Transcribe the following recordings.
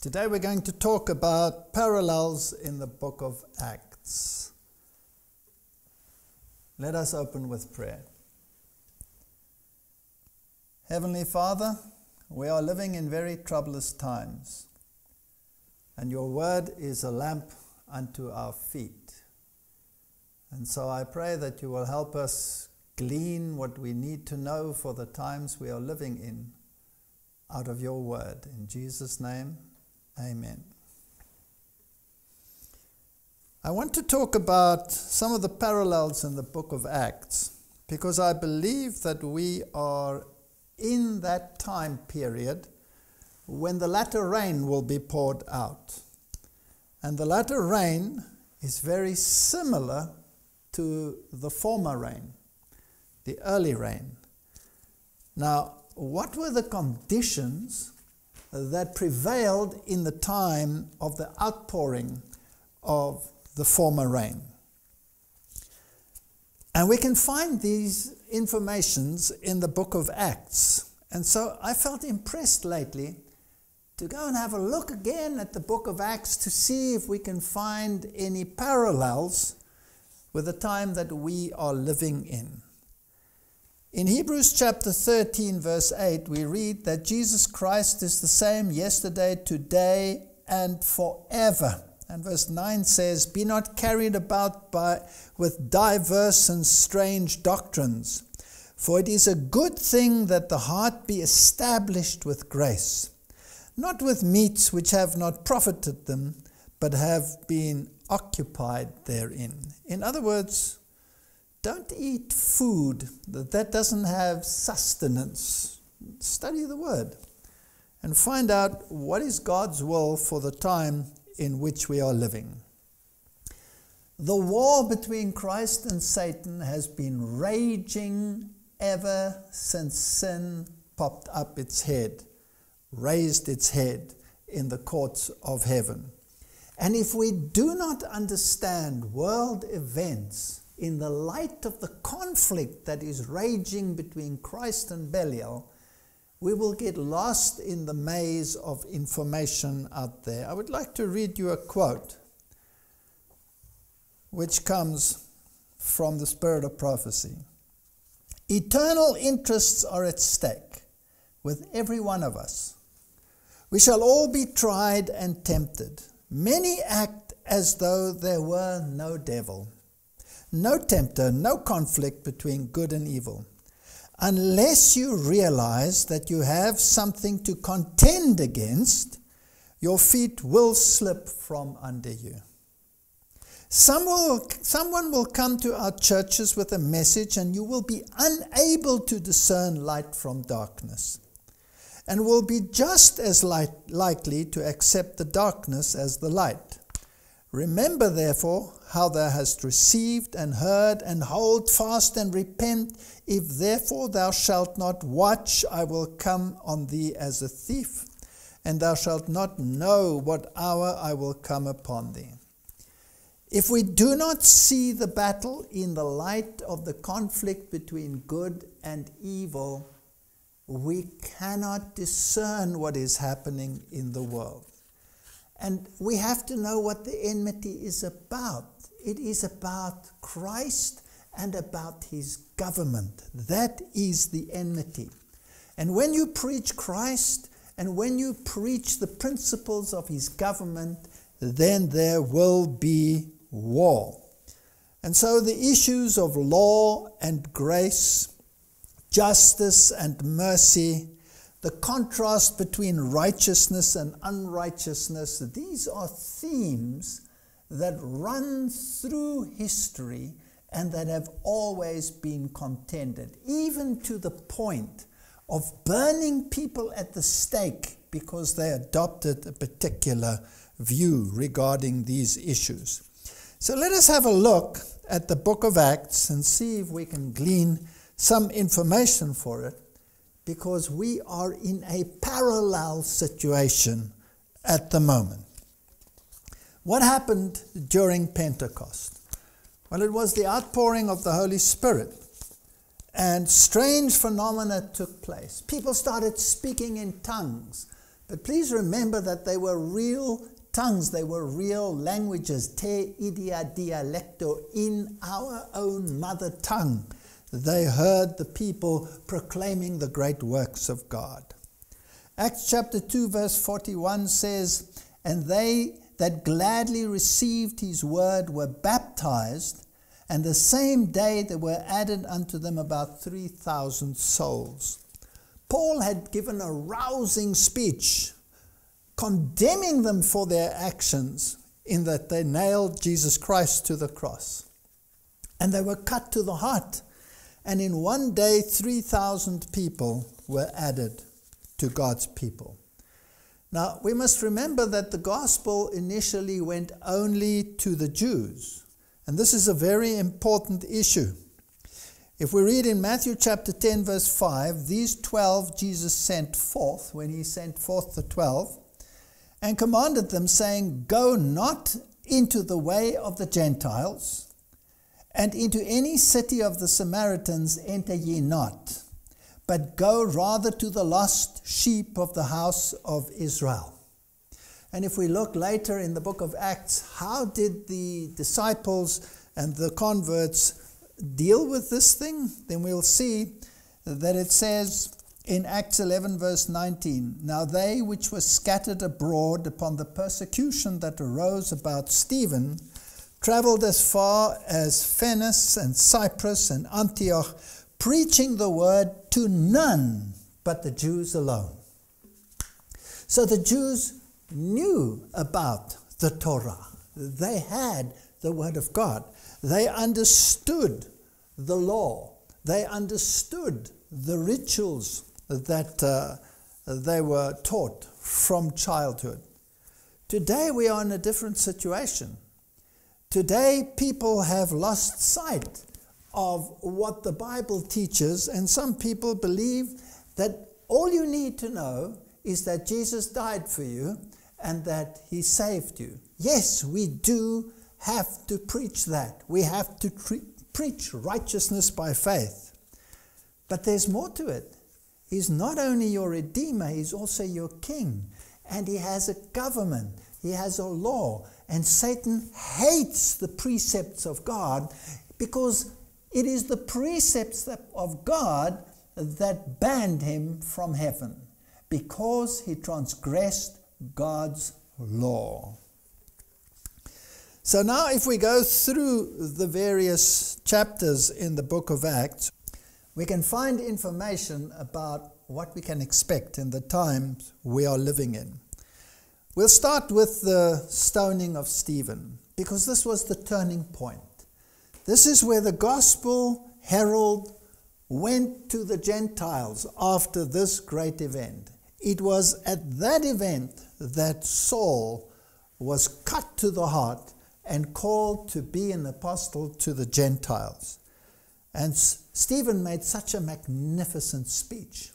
Today we're going to talk about parallels in the book of Acts. Let us open with prayer. Heavenly Father, we are living in very troublous times, and your word is a lamp unto our feet. And so I pray that you will help us glean what we need to know for the times we are living in out of your word. In Jesus' name, amen. I want to talk about some of the parallels in the book of Acts because I believe that we are in that time period when the latter rain will be poured out. And the latter rain is very similar to the former rain, the early rain. Now, what were the conditions that prevailed in the time of the outpouring of the former rain? And we can find these informations in the book of Acts. And so I felt impressed lately to go and have a look again at the book of Acts to see if we can find any parallels with the time that we are living in. In Hebrews chapter 13, verse 8, we read that Jesus Christ is the same yesterday, today, and forever. And verse 9 says, "Be not carried about with diverse and strange doctrines, for it is a good thing that the heart be established with grace, not with meats which have not profited them, but have been occupied therein." In other words, don't eat food that doesn't have sustenance. Study the word and find out what is God's will for the time in which we are living. The war between Christ and Satan has been raging ever since sin popped up its head, raised its head in the courts of heaven. And if we do not understand world events in the light of the conflict that is raging between Christ and Belial, we will get lost in the maze of information out there. I would like to read you a quote which comes from the Spirit of Prophecy. "Eternal interests are at stake with every one of us. We shall all be tried and tempted. Many act as though there were no devil, no tempter, no conflict between good and evil. Unless you realize that you have something to contend against, your feet will slip from under you. Someone will come to our churches with a message, and you will be unable to discern light from darkness, and will be just as likely to accept the darkness as the light. Remember, therefore, how thou hast received and heard, and hold fast and repent. If therefore thou shalt not watch, I will come on thee as a thief, and thou shalt not know what hour I will come upon thee." If we do not see the battle in the light of the conflict between good and evil, we cannot discern what is happening in the world. And we have to know what the enmity is about. It is about Christ and about his government. That is the enmity. And when you preach Christ and when you preach the principles of his government, then there will be war. And so the issues of law and grace, justice and mercy, the contrast between righteousness and unrighteousness, these are themes that run through history and that have always been contended, even to the point of burning people at the stake because they adopted a particular view regarding these issues. So let us have a look at the book of Acts and see if we can glean some information for it, because we are in a parallel situation at the moment. What happened during Pentecost? Well, it was the outpouring of the Holy Spirit, and strange phenomena took place. People started speaking in tongues. But please remember that they were real tongues, they were real languages, te idia dialecto, in our own mother tongue. They heard the people proclaiming the great works of God. Acts chapter 2 verse 41 says, "And they that gladly received his word were baptized, and the same day there were added unto them about 3,000 souls." Paul had given a rousing speech, condemning them for their actions in that they nailed Jesus Christ to the cross. And they were cut to the heart. And in one day, 3,000 people were added to God's people. Now, we must remember that the gospel initially went only to the Jews. And this is a very important issue. If we read in Matthew chapter 10, verse 5, these 12 Jesus sent forth, when he sent forth the 12, and commanded them, saying, "Go not into the way of the Gentiles, and into any city of the Samaritans enter ye not, but go rather to the lost sheep of the house of Israel." And if we look later in the book of Acts, how did the disciples and the converts deal with this thing? Then we'll see that it says in Acts 11 verse 19, "Now they which were scattered abroad upon the persecution that arose about Stephen traveled as far as Phoenix and Cyprus and Antioch, preaching the word to none but the Jews alone." So the Jews knew about the Torah. They had the word of God. They understood the law. They understood the rituals that they were taught from childhood. Today we are in a different situation. Today people have lost sight of what the Bible teaches, and some people believe that all you need to know is that Jesus died for you and that he saved you. Yes, we do have to preach that. We have to preach righteousness by faith. But there's more to it. He's not only your Redeemer, he's also your King. And he has a government. He has a law. And Satan hates the precepts of God because it is the precepts of God that banned him from heaven, because he transgressed God's law. So now if we go through the various chapters in the book of Acts, we can find information about what we can expect in the times we are living in. We'll start with the stoning of Stephen, because this was the turning point. This is where the gospel herald went to the Gentiles after this great event. It was at that event that Saul was cut to the heart and called to be an apostle to the Gentiles. And Stephen made such a magnificent speech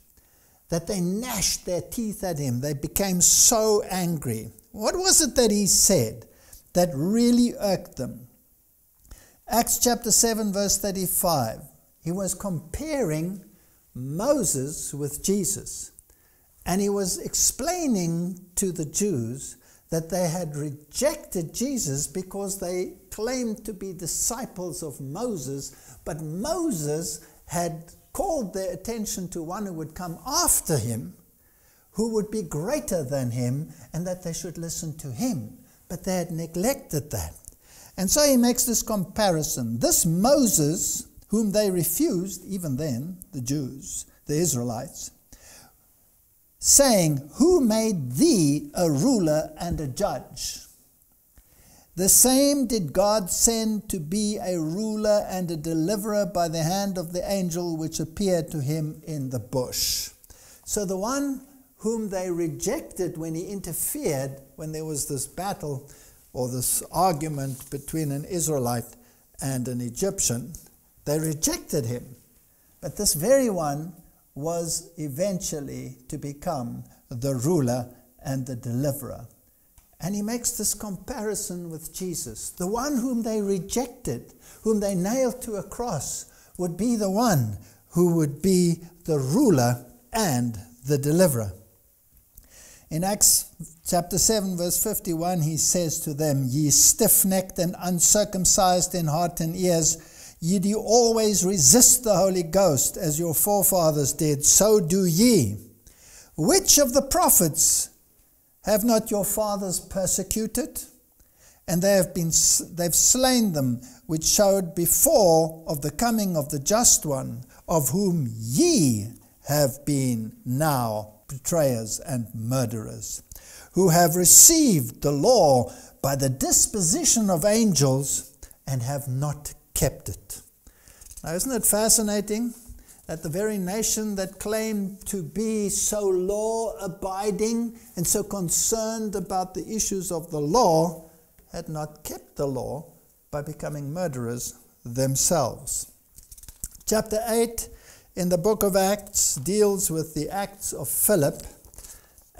that they gnashed their teeth at him. They became so angry. What was it that he said that really irked them? Acts chapter 7 verse 35. He was comparing Moses with Jesus. And he was explaining to the Jews that they had rejected Jesus because they claimed to be disciples of Moses, but Moses had called their attention to one who would come after him, who would be greater than him, and that they should listen to him. But they had neglected that. And so he makes this comparison. This Moses, whom they refused, even then, the Jews, the Israelites, saying, "Who made thee a ruler and a judge? The same did God send to be a ruler and a deliverer by the hand of the angel which appeared to him in the bush." So the one whom they rejected when he interfered, when there was this battle or this argument between an Israelite and an Egyptian, they rejected him. But this very one was eventually to become the ruler and the deliverer. And he makes this comparison with Jesus. The one whom they rejected, whom they nailed to a cross, would be the one who would be the ruler and the deliverer. In Acts chapter 7 verse 51, he says to them, "Ye stiff-necked and uncircumcised in heart and ears, ye do always resist the Holy Ghost, as your forefathers did, so do ye. Which of the prophets have not your fathers persecuted? And they've slain them, which showed before of the coming of the just one, of whom ye have been now betrayers and murderers, who have received the law by the disposition of angels, and have not kept it." Now, isn't it fascinating that the very nation that claimed to be so law-abiding and so concerned about the issues of the law had not kept the law by becoming murderers themselves? Chapter 8 in the book of Acts deals with the Acts of Philip,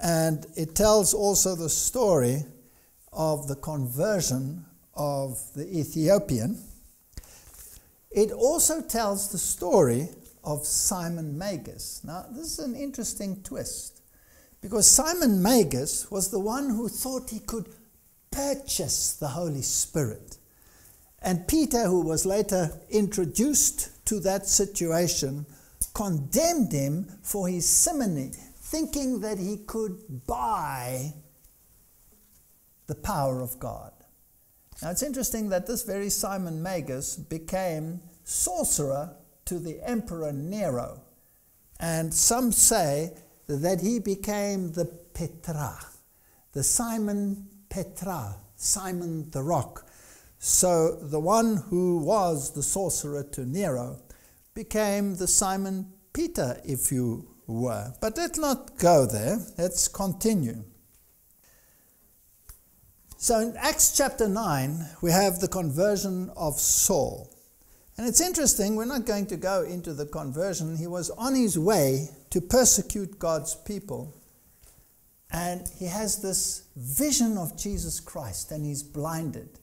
and it tells also the story of the conversion of the Ethiopian. It also tells the story of Simon Magus. Now, this is an interesting twist, because Simon Magus was the one who thought he could purchase the Holy Spirit. And Peter, who was later introduced to that situation, condemned him for his simony, thinking that he could buy the power of God. Now, it's interesting that this very Simon Magus became sorcerer to the Emperor Nero. And some say that he became the Petra, the Simon Petra, Simon the Rock. So the one who was the sorcerer to Nero became the Simon Peter, if you were. But let's not go there. Let's continue. So in Acts chapter 9, we have the conversion of Saul. And it's interesting, we're not going to go into the conversion. He was on his way to persecute God's people. And he has this vision of Jesus Christ, and he's blinded.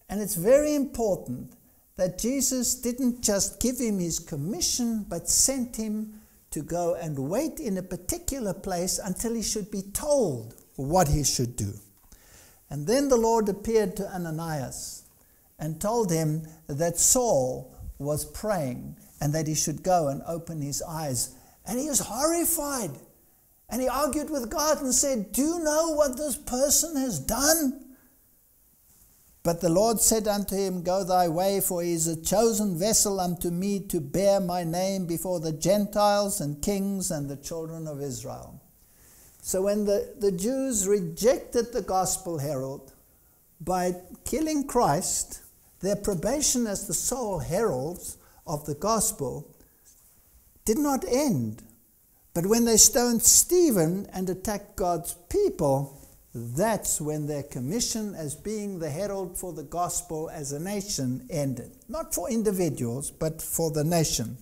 And it's very important that Jesus didn't just give him his commission, but sent him to go and wait in a particular place until he should be told what he should do. And then the Lord appeared to Ananias and told him that Saul was praying and that he should go and open his eyes. And he was horrified. And he argued with God and said, "Do you know what this person has done?" But the Lord said unto him, "Go thy way, for he is a chosen vessel unto me to bear my name before the Gentiles and kings and the children of Israel." So when the Jews rejected the gospel herald by killing Christ, their probation as the sole heralds of the gospel did not end. But when they stoned Stephen and attacked God's people, that's when their commission as being the herald for the gospel as a nation ended. Not for individuals, but for the nation.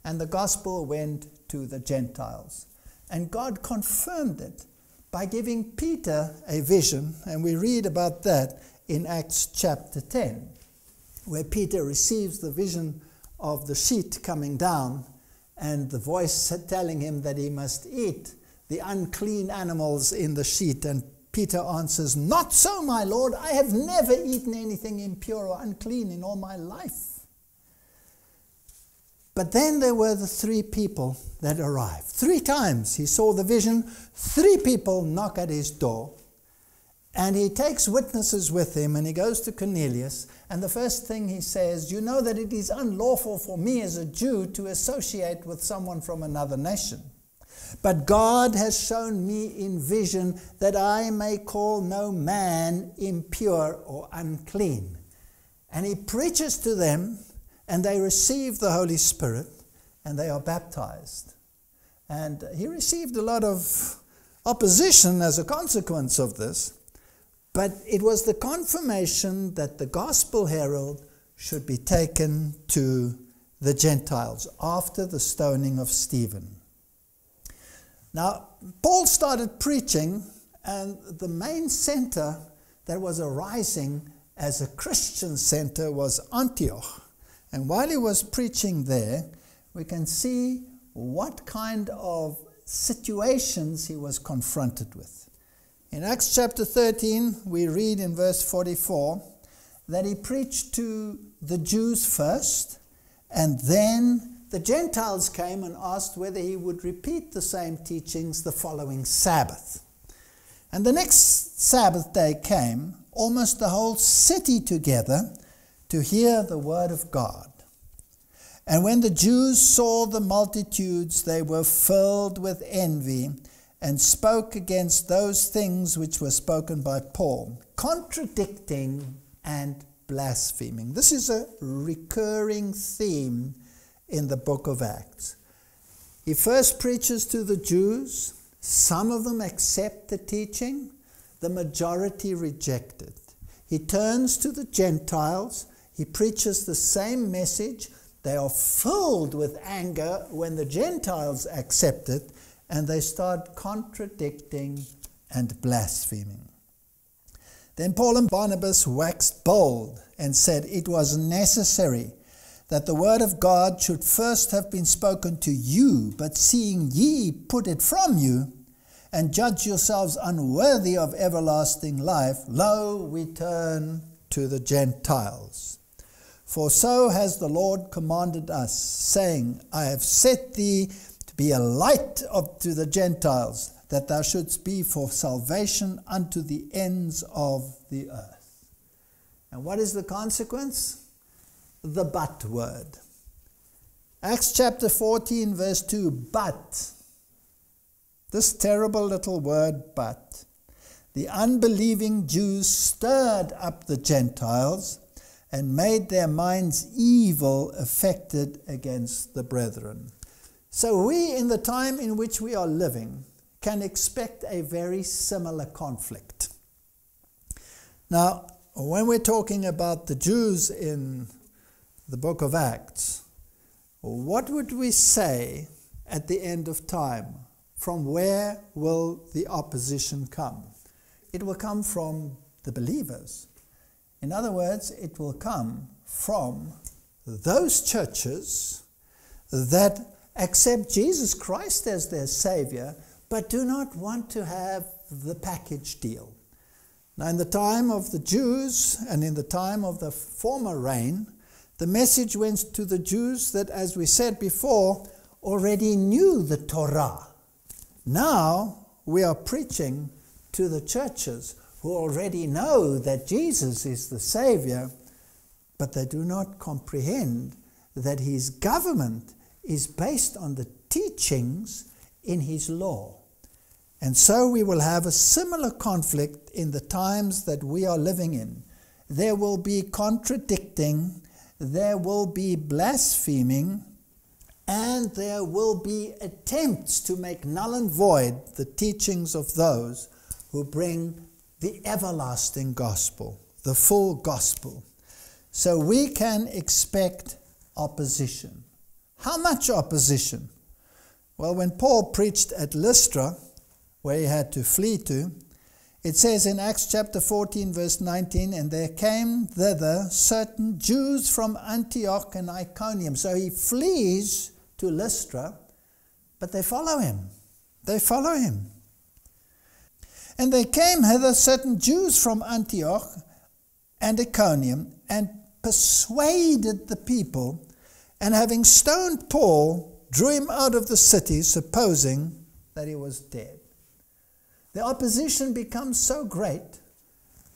And the gospel went to the Gentiles. And God confirmed it by giving Peter a vision, and we read about that in Acts chapter 10, where Peter receives the vision of the sheet coming down, and the voice telling him that he must eat the unclean animals in the sheet. And Peter answers, "Not so, my Lord, I have never eaten anything impure or unclean in all my life." But then there were the three people that arrived. 3 times he saw the vision. 3 people knock at his door. And he takes witnesses with him, and he goes to Cornelius. And the first thing he says, "You know that it is unlawful for me as a Jew to associate with someone from another nation. But God has shown me in vision that I may call no man impure or unclean." And he preaches to them, and they receive the Holy Spirit, and they are baptized. And he received a lot of opposition as a consequence of this, but it was the confirmation that the gospel herald should be taken to the Gentiles after the stoning of Stephen. Now, Paul started preaching, and the main center that was arising as a Christian center was Antioch. And while he was preaching there, we can see what kind of situations he was confronted with. In Acts chapter 13, we read in verse 44 that he preached to the Jews first, and then the Gentiles came and asked whether he would repeat the same teachings the following Sabbath. And the next Sabbath day came, almost the whole city together to hear the word of God. And when the Jews saw the multitudes, they were filled with envy and spoke against those things which were spoken by Paul, contradicting and blaspheming. This is a recurring theme in the book of Acts. He first preaches to the Jews. Some of them accept the teaching. The majority reject it. He turns to the Gentiles. He preaches the same message. They are filled with anger when the Gentiles accept it, and they start contradicting and blaspheming. Then Paul and Barnabas waxed bold and said it was necessary that the word of God should first have been spoken to you, but seeing ye put it from you, and judge yourselves unworthy of everlasting life, lo, we turn to the Gentiles. For so has the Lord commanded us, saying, I have set thee to be a light to the Gentiles, that thou shouldst be for salvation unto the ends of the earth. And what is the consequence? The but word. Acts chapter 14 verse 2, but. This terrible little word, but. The unbelieving Jews stirred up the Gentiles and made their minds evil affected against the brethren. So we, in the time in which we are living, can expect a very similar conflict. Now, when we're talking about the Jews in the book of Acts, what would we say at the end of time? From where will the opposition come? It will come from the believers. In other words, it will come from those churches that accept Jesus Christ as their Savior, but do not want to have the package deal. Now, in the time of the Jews and in the time of the former reign, the message went to the Jews that, as we said before, already knew the Torah. Now we are preaching to the churches who already know that Jesus is the Savior, but they do not comprehend that his government is based on the teachings in his law. And so we will have a similar conflict in the times that we are living in. There will be contradicting, there will be blaspheming, and there will be attempts to make null and void the teachings of those who bring the everlasting gospel, the full gospel. So we can expect opposition. How much opposition? Well, when Paul preached at Lystra, where he had to flee to, it says in Acts chapter 14 verse 19, and there came thither certain Jews from Antioch and Iconium. So he flees to Lystra, but they follow him. They follow him. And there came hither certain Jews from Antioch and Iconium, and persuaded the people, and having stoned Paul, drew him out of the city, supposing that he was dead. The opposition becomes so great,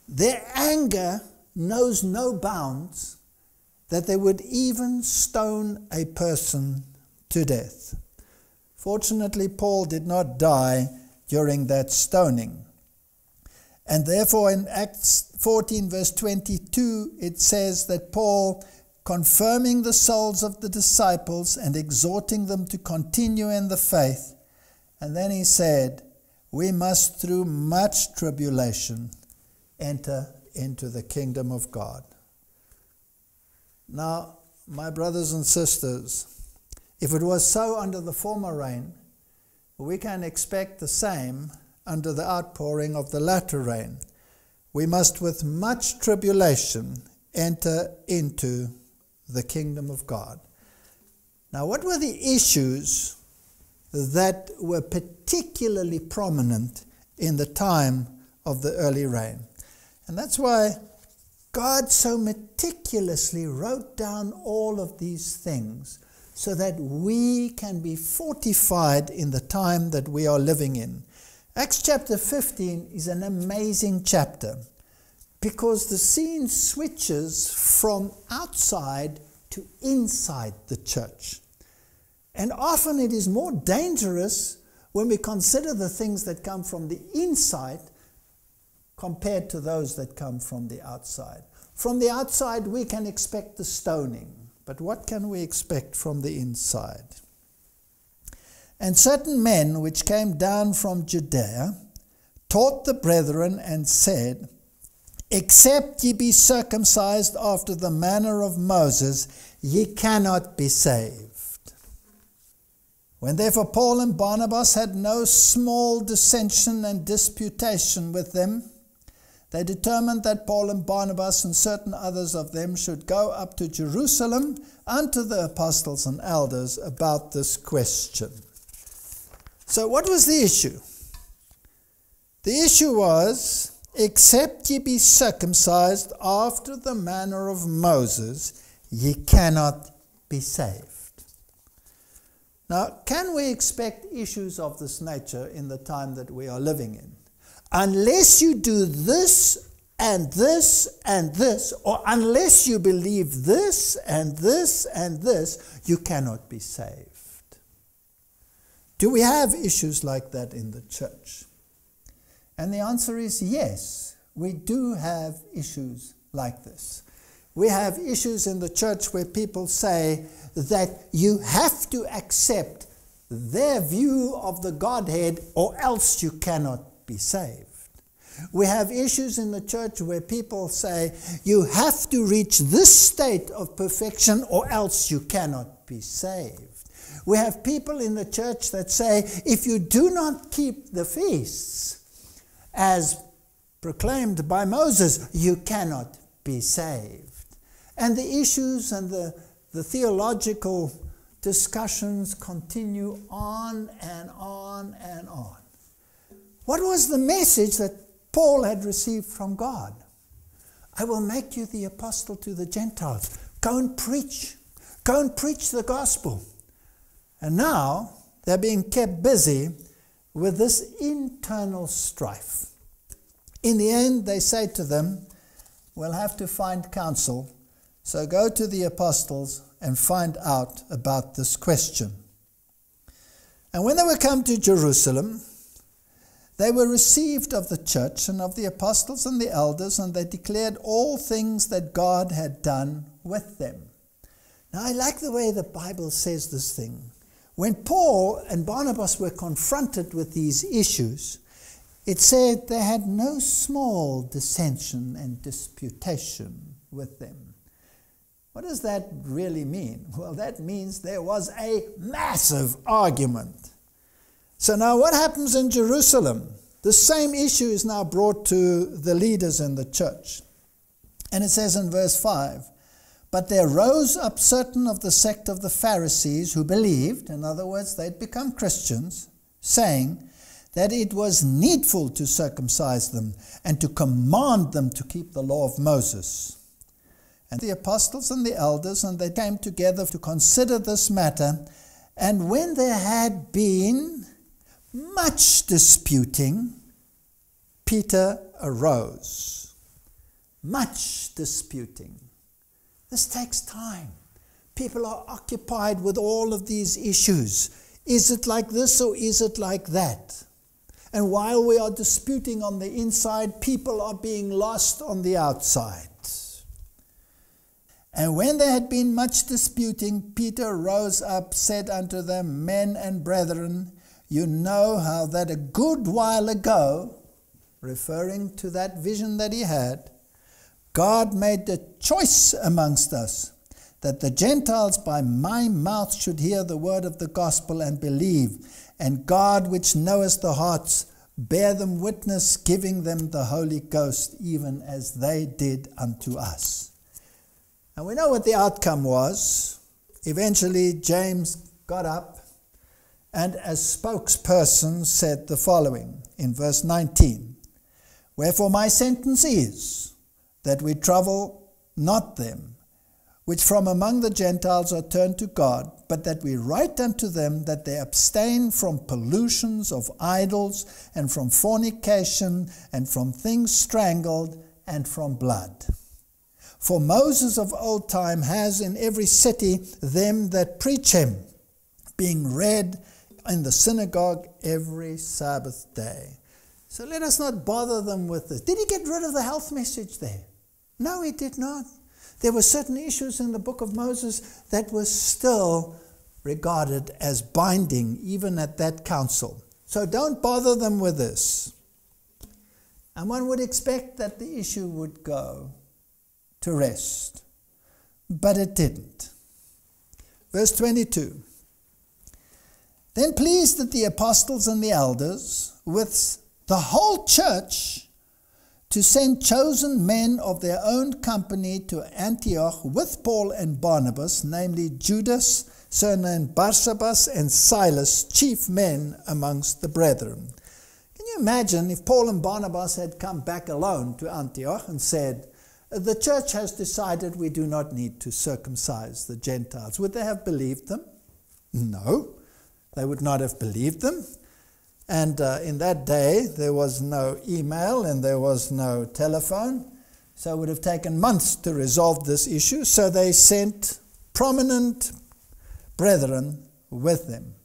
their anger knows no bounds, that they would even stone a person to death. Fortunately, Paul did not die during that stoning. And therefore in Acts 14 verse 22 it says that Paul, confirming the souls of the disciples and exhorting them to continue in the faith, and then he said, we must through much tribulation enter into the kingdom of God. Now, my brothers and sisters, if it was so under the former reign, we can expect the same under the outpouring of the latter rain. We must with much tribulation enter into the kingdom of God. Now, what were the issues that were particularly prominent in the time of the early rain. And that's why God so meticulously wrote down all of these things so that we can be fortified in the time that we are living in. Acts chapter 15 is an amazing chapter because the scene switches from outside to inside the church. And often it is more dangerous when we consider the things that come from the inside compared to those that come from the outside. From the outside we can expect the stoning, but what can we expect from the inside? And certain men which came down from Judea taught the brethren and said, Except ye be circumcised after the manner of Moses, ye cannot be saved. When therefore Paul and Barnabas had no small dissension and disputation with them, they determined that Paul and Barnabas and certain others of them should go up to Jerusalem unto the apostles and elders about this question. So what was the issue? The issue was, except ye be circumcised after the manner of Moses, ye cannot be saved. Now, can we expect issues of this nature in the time that we are living in? Unless you do this and this and this, or unless you believe this and this and this, you cannot be saved. Do we have issues like that in the church? And the answer is yes, we do have issues like this. We have issues in the church where people say that you have to accept their view of the Godhead or else you cannot be saved. We have issues in the church where people say you have to reach this state of perfection or else you cannot be saved. We have people in the church that say if you do not keep the feasts as proclaimed by Moses, you cannot be saved. And the issues and the theological discussions continue on and on and on. What was the message that Paul had received from God? I will make you the apostle to the Gentiles. Go and preach. Go and preach the gospel. And now they're being kept busy with this internal strife. In the end, they say to them, we'll have to find counsel. So go to the apostles and find out about this question. And when they were come to Jerusalem, they were received of the church and of the apostles and the elders, and they declared all things that God had done with them. Now I like the way the Bible says this thing. When Paul and Barnabas were confronted with these issues, it said they had no small dissension and disputation with them. What does that really mean? Well, that means there was a massive argument. So now what happens in Jerusalem? The same issue is now brought to the leaders in the church. And it says in verse 5, But there rose up certain of the sect of the Pharisees who believed, in other words, they'd become Christians, saying that it was needful to circumcise them and to command them to keep the law of Moses. And the apostles and the elders, and they came together to consider this matter. And when there had been much disputing, Peter arose. Much disputing. This takes time. People are occupied with all of these issues. Is it like this or is it like that? And while we are disputing on the inside, people are being lost on the outside. And when there had been much disputing, Peter rose up, said unto them, Men and brethren, you know how that a good while ago, referring to that vision that he had, God made a choice amongst us, that the Gentiles by my mouth should hear the word of the gospel and believe. And God, which knoweth the hearts, bear them witness, giving them the Holy Ghost, even as they did unto us. And we know what the outcome was. Eventually, James got up and as spokesperson said the following in verse 19, "Wherefore my sentence is, that we trouble not them, which from among the Gentiles are turned to God, but that we write unto them that they abstain from pollutions of idols, and from fornication, and from things strangled, and from blood. For Moses of old time has in every city them that preach him, being read in the synagogue every Sabbath day." So let us not bother them with this. Did he get rid of the health message there? No, he did not. There were certain issues in the book of Moses that were still regarded as binding, even at that council. So don't bother them with this. And one would expect that the issue would go to rest. But it didn't. Verse 22. "Then pleased that the apostles and the elders, with the whole church, to send chosen men of their own company to Antioch with Paul and Barnabas, namely Judas, surnamed Barsabas, and Silas, chief men amongst the brethren." Can you imagine if Paul and Barnabas had come back alone to Antioch and said, "The church has decided we do not need to circumcise the Gentiles"? Would they have believed them? No, they would not have believed them. And in that day, there was no email and there was no telephone, so it would have taken months to resolve this issue. So they sent prominent brethren with them.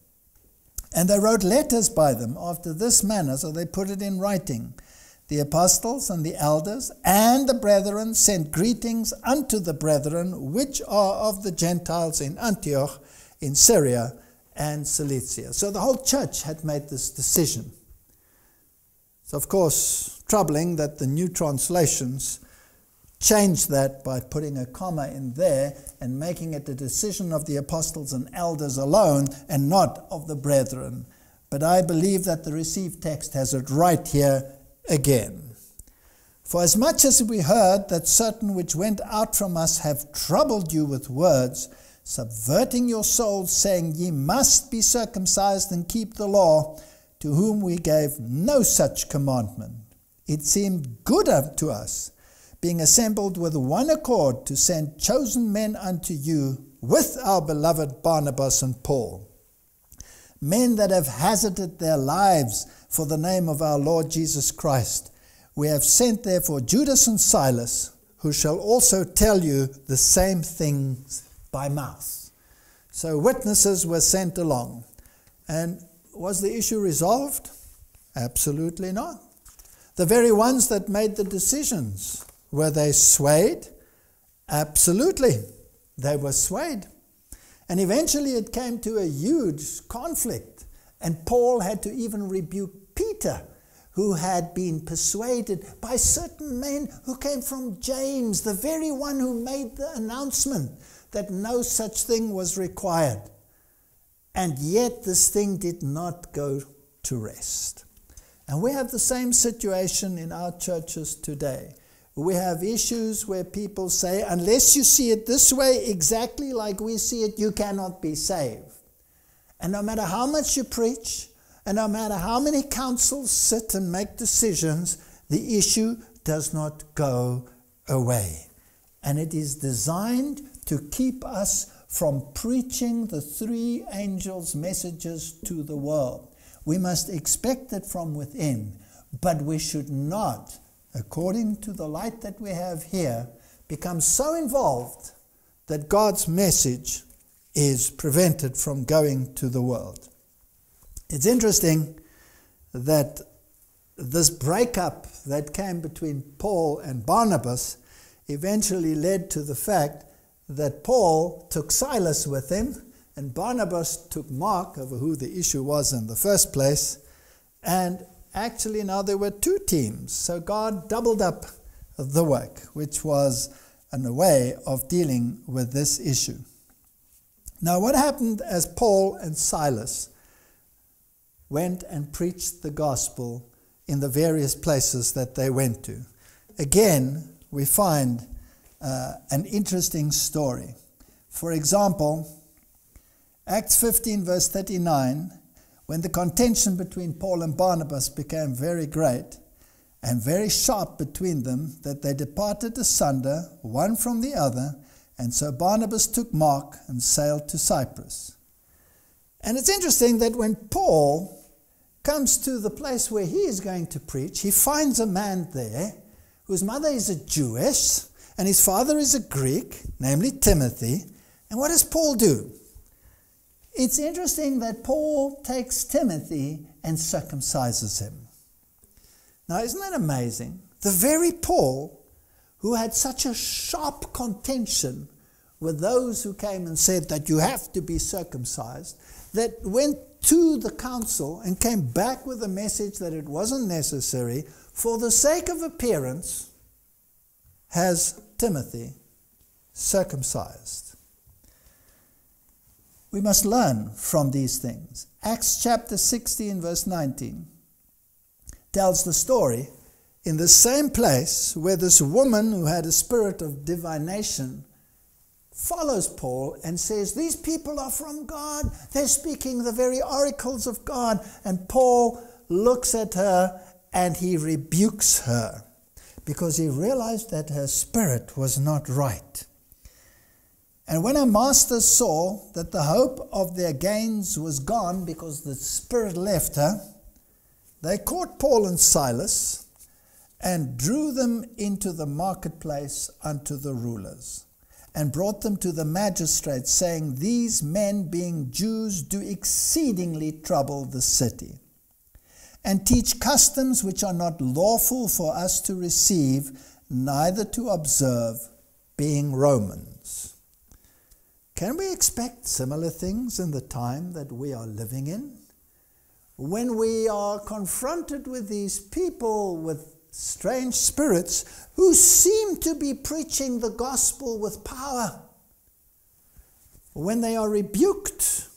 And they wrote letters by them after this manner, so they put it in writing. "The apostles and the elders and the brethren sent greetings unto the brethren which are of the Gentiles in Antioch, in Syria, and Cilicia." So the whole church had made this decision. It's of course troubling that the new translations changed that by putting a comma in there and making it a decision of the apostles and elders alone and not of the brethren. But I believe that the received text has it right here again. "For as much as we heard that certain which went out from us have troubled you with words, subverting your souls, saying, Ye must be circumcised and keep the law, to whom we gave no such commandment, it seemed good unto us, being assembled with one accord, to send chosen men unto you with our beloved Barnabas and Paul, men that have hazarded their lives for the name of our Lord Jesus Christ. We have sent therefore Judas and Silas, who shall also tell you the same things by mouth." So witnesses were sent along. And was the issue resolved? Absolutely not. The very ones that made the decisions, were they swayed? Absolutely. They were swayed. And eventually it came to a huge conflict. And Paul had to even rebuke Peter, who had been persuaded by certain men who came from James, the very one who made the announcement that no such thing was required. And yet this thing did not go to rest. And we have the same situation in our churches today. We have issues where people say, unless you see it this way, exactly like we see it, you cannot be saved. And no matter how much you preach, and no matter how many councils sit and make decisions, the issue does not go away. And it is designed to keep us from preaching the three angels' messages to the world. We must expect it from within, but we should not, according to the light that we have here, become so involved that God's message is prevented from going to the world. It's interesting that this breakup that came between Paul and Barnabas eventually led to the fact that Paul took Silas with him and Barnabas took Mark, over who the issue was in the first place, and actually now there were two teams. So God doubled up the work, which was a way of dealing with this issue. Now what happened as Paul and Silas went and preached the gospel in the various places that they went to? Again, we find an interesting story. For example, Acts 15 verse 39, when the contention between Paul and Barnabas became very great and very sharp between them, that they departed asunder, one from the other, and so Barnabas took Mark and sailed to Cyprus. And it's interesting that when Paul comes to the place where he is going to preach, he finds a man there whose mother is a Jewess and his father is a Greek, namely Timothy. And what does Paul do? It's interesting that Paul takes Timothy and circumcises him. Now, isn't that amazing? The very Paul who had such a sharp contention with those who came and said that you have to be circumcised, that went to the council and came back with a message that it wasn't necessary, for the sake of appearance, has Timothy circumcised. We must learn from these things. Acts chapter 16 verse 19 tells the story in the same place where this woman who had a spirit of divination follows Paul and says, these people are from God. They're speaking the very oracles of God. And Paul looks at her and he rebukes her because he realized that her spirit was not right. And when her masters saw that the hope of their gains was gone because the spirit left her, they caught Paul and Silas and drew them into the marketplace unto the rulers, and brought them to the magistrates, saying, these men, being Jews, do exceedingly trouble the city, and teach customs which are not lawful for us to receive, neither to observe, being Romans. Can we expect similar things in the time that we are living in? When we are confronted with these people with strange spirits who seem to be preaching the gospel with power, when they are rebuked,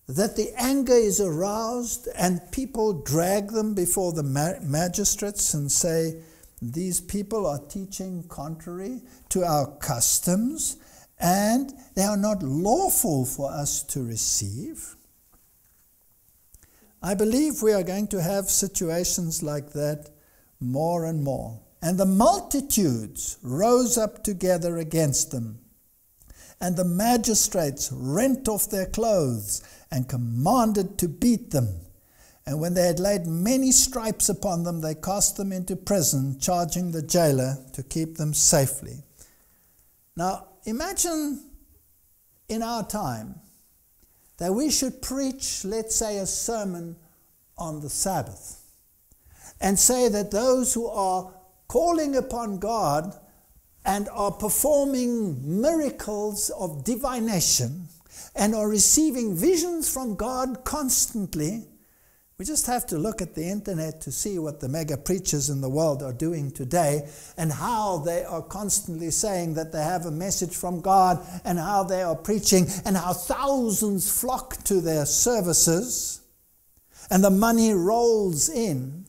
that the anger is aroused and people drag them before the magistrates and say, these people are teaching contrary to our customs and they are not lawful for us to receive. I believe we are going to have situations like that more and more. And the multitudes rose up together against them. And the magistrates rent off their clothes and commanded to beat them. And when they had laid many stripes upon them, they cast them into prison, charging the jailer to keep them safely. Now, imagine in our time that we should preach, let's say, a sermon on the Sabbath, and say that those who are calling upon God and are performing miracles of divination and are receiving visions from God constantly. We just have to look at the internet to see what the mega preachers in the world are doing today and how they are constantly saying that they have a message from God and how they are preaching and how thousands flock to their services and the money rolls in.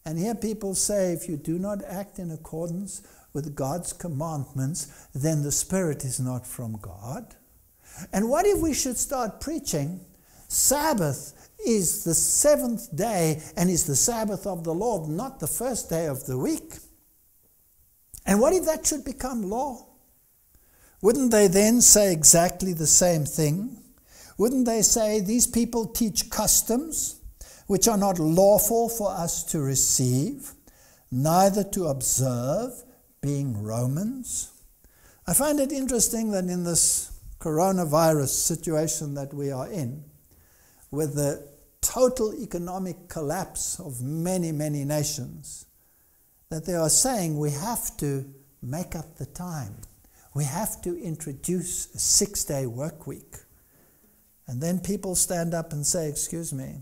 And here people say, if you do not act in accordance with God's commandments, then the Spirit is not from God. And what if we should start preaching, Sabbath is the seventh day and is the Sabbath of the Lord, not the first day of the week? And what if that should become law? Wouldn't they then say exactly the same thing? Wouldn't they say these people teach customs which are not lawful for us to receive, neither to observe, being Romans? I find it interesting that in this coronavirus situation that we are in, with the total economic collapse of many, many nations, that they are saying we have to make up the time. We have to introduce a 6-day work week. And then people stand up and say, excuse me,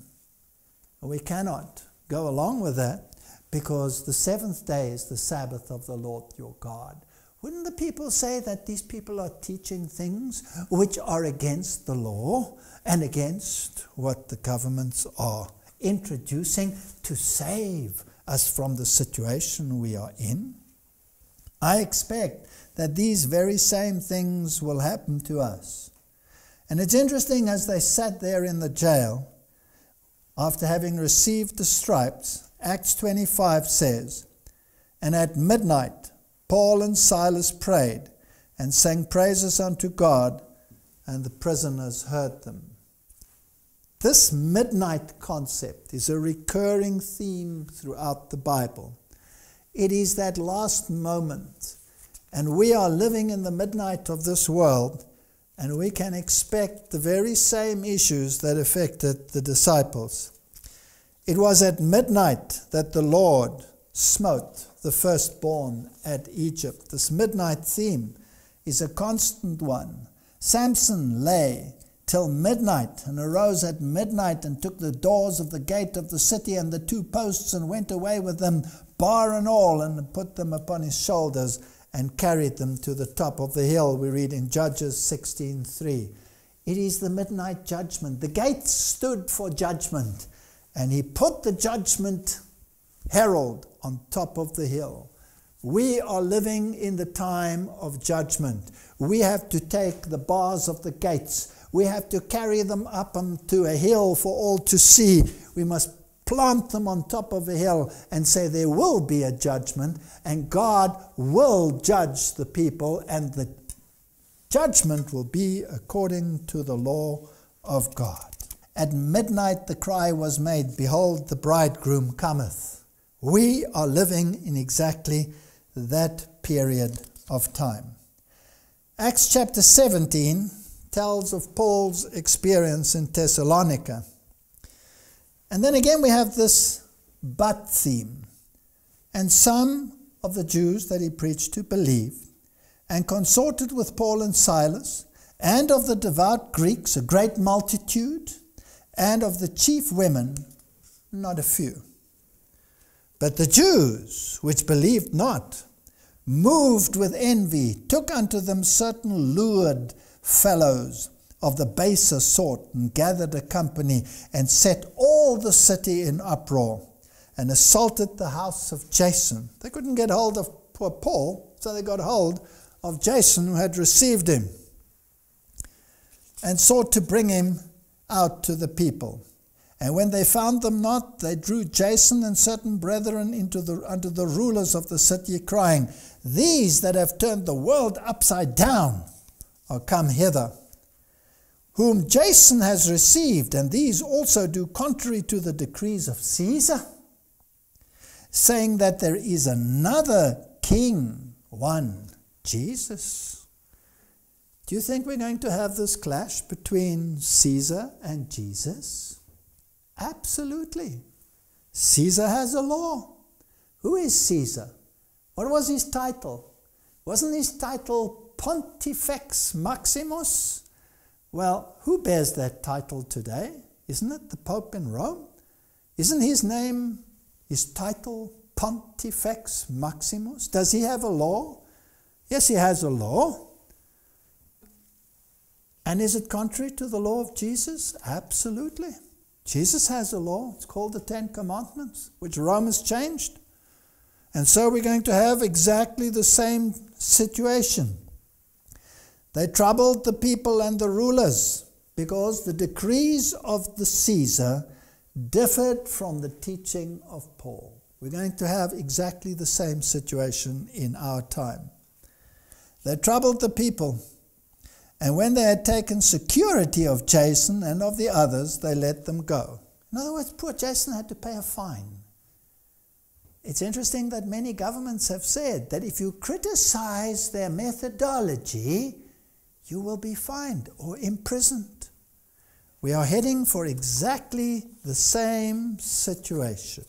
we cannot go along with that because the seventh day is the Sabbath of the Lord your God. Wouldn't the people say that these people are teaching things which are against the law and against what the governments are introducing to save us from the situation we are in? I expect that these very same things will happen to us. And it's interesting, as they sat there in the jail, after having received the stripes, Acts 25 says, "And at midnight Paul and Silas prayed and sang praises unto God, and the prisoners heard them." This midnight concept is a recurring theme throughout the Bible. It is that last moment, and we are living in the midnight of this world, and we can expect the very same issues that affected the disciples. It was at midnight that the Lord smote the firstborn at Egypt. This midnight theme is a constant one. Samson lay till midnight, and arose at midnight, and took the doors of the gate of the city and the 2 posts, and went away with them, bar and all, and put them upon his shoulders, and carried them to the top of the hill. We read in Judges 16:3. It is the midnight judgment. The gate stood for judgment, and he put the judgment herald on top of the hill. We are living in the time of judgment. We have to take the bars of the gates. We have to carry them up onto a hill for all to see. We must plant them on top of a hill and say there will be a judgment, and God will judge the people, and the judgment will be according to the law of God. At midnight the cry was made, "Behold, the bridegroom cometh." We are living in exactly that period of time. Acts chapter 17 tells of Paul's experience in Thessalonica. And then again we have this but theme. "And some of the Jews that he preached to believed, and consorted with Paul and Silas, and of the devout Greeks a great multitude, and of the chief women not a few. But the Jews, which believed not, moved with envy, took unto them certain lured fellows of the baser sort, and gathered a company, and set all the city in uproar, and assaulted the house of Jason." They couldn't get hold of poor Paul, so they got hold of Jason, who had received him, and sought to bring him out to the people. And when they found them not, they drew Jason and certain brethren unto the rulers of the city, crying, "These that have turned the world upside down are come hither, whom Jason has received, and these also do contrary to the decrees of Caesar, saying that there is another king, one Jesus." Do you think we're going to have this clash between Caesar and Jesus? Absolutely. Caesar has a law. Who is Caesar? What was his title? Wasn't his title Pontifex Maximus? Well, who bears that title today? Isn't it the Pope in Rome? Isn't his name, his title, Pontifex Maximus? Does he have a law? Yes, he has a law. And is it contrary to the law of Jesus? Absolutely. Jesus has a law. It's called the 10 Commandments, which Rome has changed. And so we're going to have exactly the same situation. They troubled the people and the rulers because the decrees of the Caesar differed from the teaching of Paul. We're going to have exactly the same situation in our time. They troubled the people, and when they had taken security of Jason and of the others, they let them go. In other words, poor Jason had to pay a fine. It's interesting that many governments have said that if you criticize their methodology, you will be fined or imprisoned. We are heading for exactly the same situation.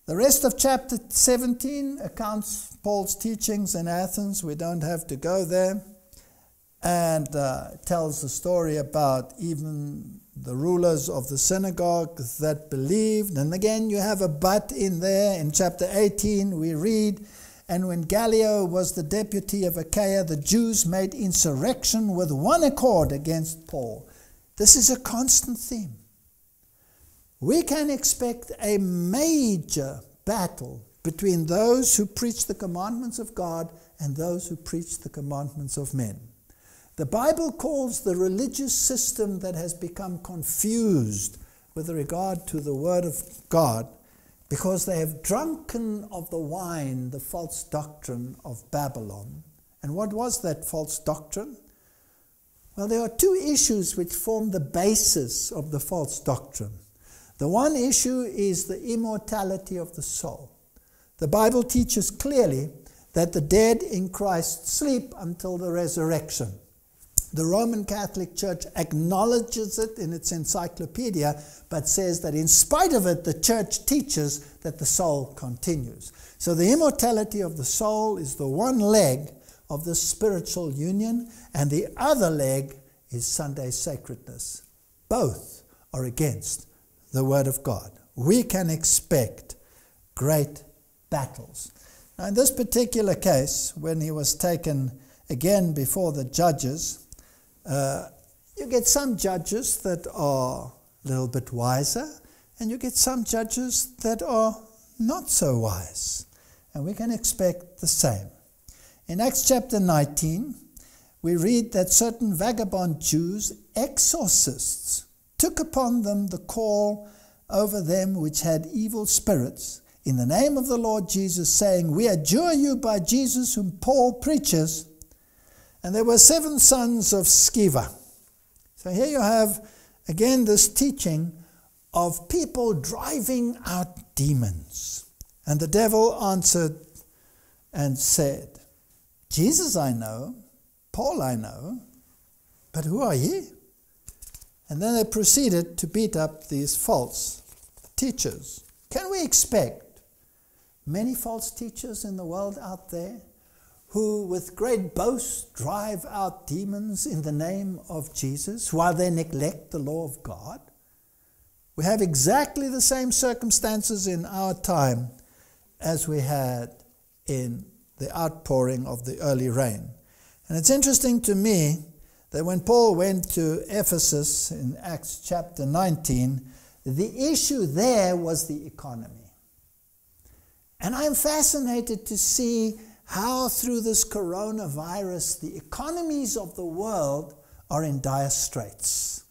The rest of chapter 17 accounts Paul's teachings in Athens. We don't have to go there. And tells the story about even the rulers of the synagogue that believed. And again, you have a but in there. In chapter 18, we read, "And when Gallio was the deputy of Achaia, the Jews made insurrection with one accord against Paul." This is a constant theme. We can expect a major battle between those who preach the commandments of God and those who preach the commandments of men. The Bible calls the religious system that has become confused with regard to the Word of God, because they have drunken of the wine, the false doctrine of Babylon. And what was that false doctrine? Well, there are two issues which form the basis of the false doctrine. The one issue is the immortality of the soul. The Bible teaches clearly that the dead in Christ sleep until the resurrection. The Roman Catholic Church acknowledges it in its encyclopedia, but says that in spite of it, the Church teaches that the soul continues. So the immortality of the soul is the one leg of the spiritual union, and the other leg is Sunday sacredness. Both are against the Word of God. We can expect great battles. Now, in this particular case, when he was taken again before the judges, you get some judges that are a little bit wiser, and you get some judges that are not so wise. And we can expect the same. In Acts chapter 19, we read that certain vagabond Jews, exorcists, took upon them the call over them which had evil spirits, in the name of the Lord Jesus, saying, "We adjure you by Jesus whom Paul preaches." And there were 7 sons of Sceva. So here you have, again, this teaching of people driving out demons. And the devil answered and said, "Jesus I know, Paul I know, but who are ye?" And then they proceeded to beat up these false teachers. Can we expect many false teachers in the world out there who with great boast drive out demons in the name of Jesus while they neglect the law of God? We have exactly the same circumstances in our time as we had in the outpouring of the early rain. And it's interesting to me that when Paul went to Ephesus in Acts chapter 19, the issue there was the economy. And I'm fascinated to see how through this coronavirus the economies of the world are in dire straits,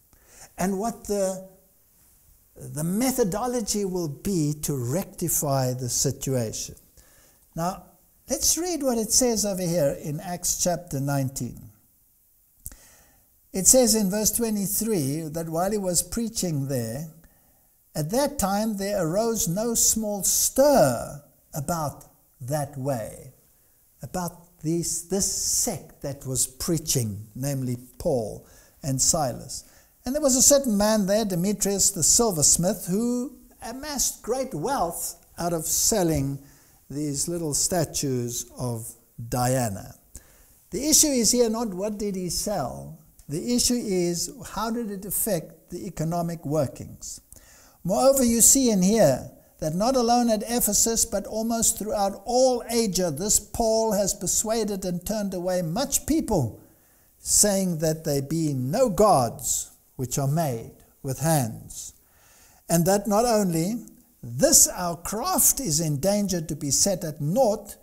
and what the methodology will be to rectify the situation. Now, let's read what it says over here in Acts chapter 19. It says in verse 23 that while he was preaching there, at that time there arose no small stir about that way, about this sect that was preaching, namely Paul and Silas. And there was a certain man there, Demetrius the silversmith, who amassed great wealth out of selling these little statues of Diana. The issue is here not what did he sell. The issue is how did it affect the economic workings. Moreover, you see in here that not alone at Ephesus, but almost throughout all Asia, this Paul has persuaded and turned away much people, saying that they be no gods which are made with hands. And that not only this our craft is in danger to be set at naught,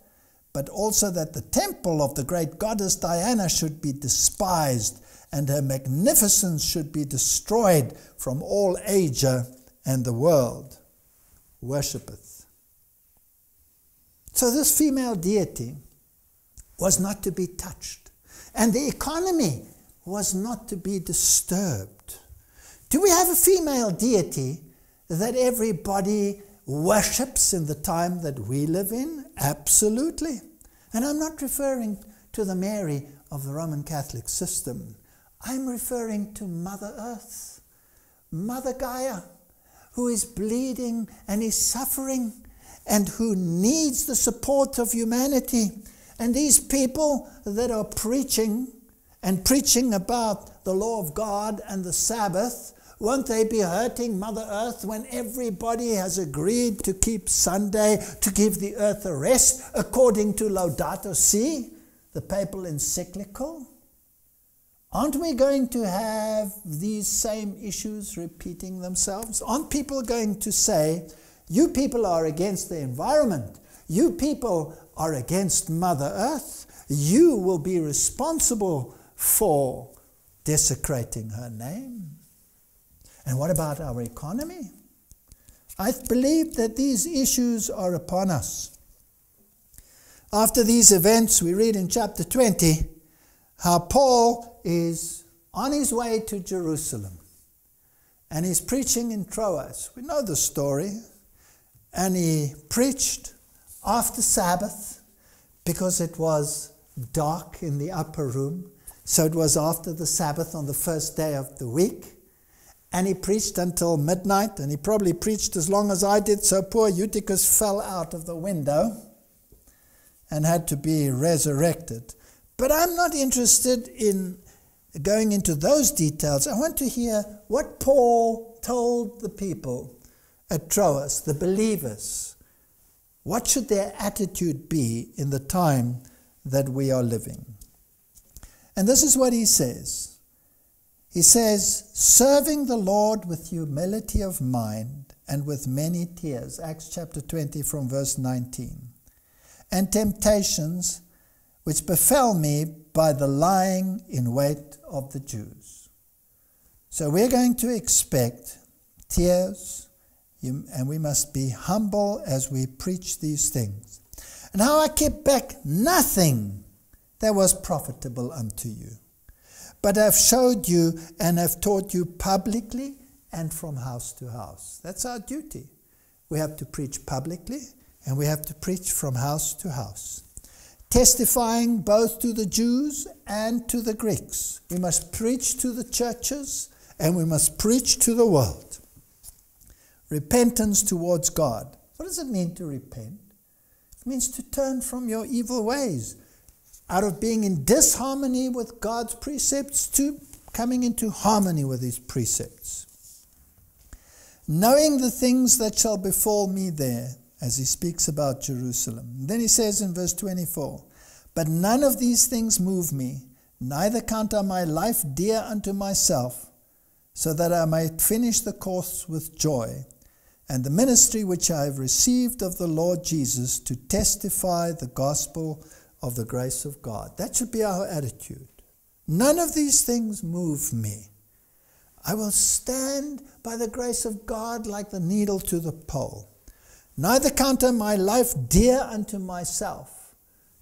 but also that the temple of the great goddess Diana should be despised, and her magnificence should be destroyed from all Asia, and the world worshippeth. So this female deity was not to be touched, and the economy was not to be disturbed. Do we have a female deity that everybody worships in the time that we live in? Absolutely. And I'm not referring to the Mary of the Roman Catholic system. I'm referring to Mother Earth, Mother Gaia, who is bleeding and is suffering and who needs the support of humanity. And these people that are preaching about the law of God and the Sabbath, won't they be hurting Mother Earth when everybody has agreed to keep Sunday, to give the earth a rest, according to Laudato Si, the papal encyclical? Aren't we going to have these same issues repeating themselves? Aren't people going to say, you people are against the environment, you people are against Mother Earth, you will be responsible for desecrating her name. And what about our economy? I believe that these issues are upon us. After these events, we read in chapter 20 how Paul is on his way to Jerusalem. And he's preaching in Troas. We know the story. And he preached after Sabbath because it was dark in the upper room. So it was after the Sabbath on the first day of the week. And he preached until midnight. And he probably preached as long as I did. So poor Eutychus fell out of the window and had to be resurrected. But I'm not interested in going into those details. I want to hear what Paul told the people at Troas, the believers. What should their attitude be in the time that we are living? And this is what he says. He says, serving the Lord with humility of mind and with many tears. Acts chapter 20 from verse 19. And temptations which befell me by the lying in wait of the Jews. So we're going to expect tears, and we must be humble as we preach these things. And how I kept back nothing that was profitable unto you, but have showed you and have taught you publicly and from house to house. That's our duty. We have to preach publicly, and we have to preach from house to house, testifying both to the Jews and to the Greeks. We must preach to the churches, and we must preach to the world. Repentance towards God. What does it mean to repent? It means to turn from your evil ways, out of being in disharmony with God's precepts to coming into harmony with his precepts. Knowing the things that shall befall me there, as he speaks about Jerusalem. Then he says in verse 24, but none of these things move me, neither count I my life dear unto myself, so that I might finish the course with joy, and the ministry which I have received of the Lord Jesus, to testify the gospel of the grace of God. That should be our attitude. None of these things move me. I will stand by the grace of God like the needle to the pole. Neither count I my life dear unto myself.